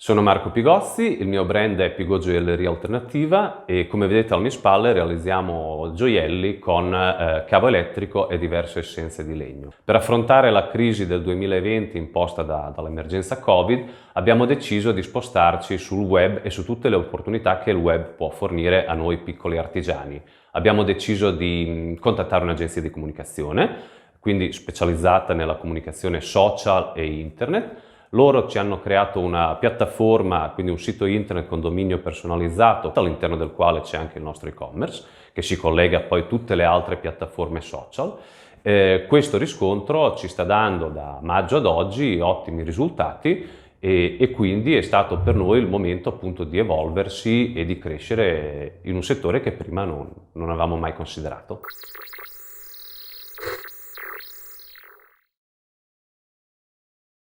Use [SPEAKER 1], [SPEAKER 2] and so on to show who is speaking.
[SPEAKER 1] Sono Marco Pigozzi, il mio brand è Pigo Gioielleria Alternativa e come vedete alle mie spalle realizziamo gioielli con cavo elettrico e diverse essenze di legno. Per affrontare la crisi del 2020 imposta dall'emergenza Covid abbiamo deciso di spostarci sul web e su tutte le opportunità che il web può fornire a noi piccoli artigiani. Abbiamo deciso di contattare un'agenzia di comunicazione, quindi specializzata nella comunicazione social e internet. Loro ci hanno creato una piattaforma, quindi un sito internet con dominio personalizzato, all'interno del quale c'è anche il nostro e-commerce, che si collega poi a tutte le altre piattaforme social. Questo riscontro ci sta dando da maggio ad oggi ottimi risultati e quindi è stato per noi il momento appunto di evolversi e di crescere in un settore che prima non avevamo mai considerato.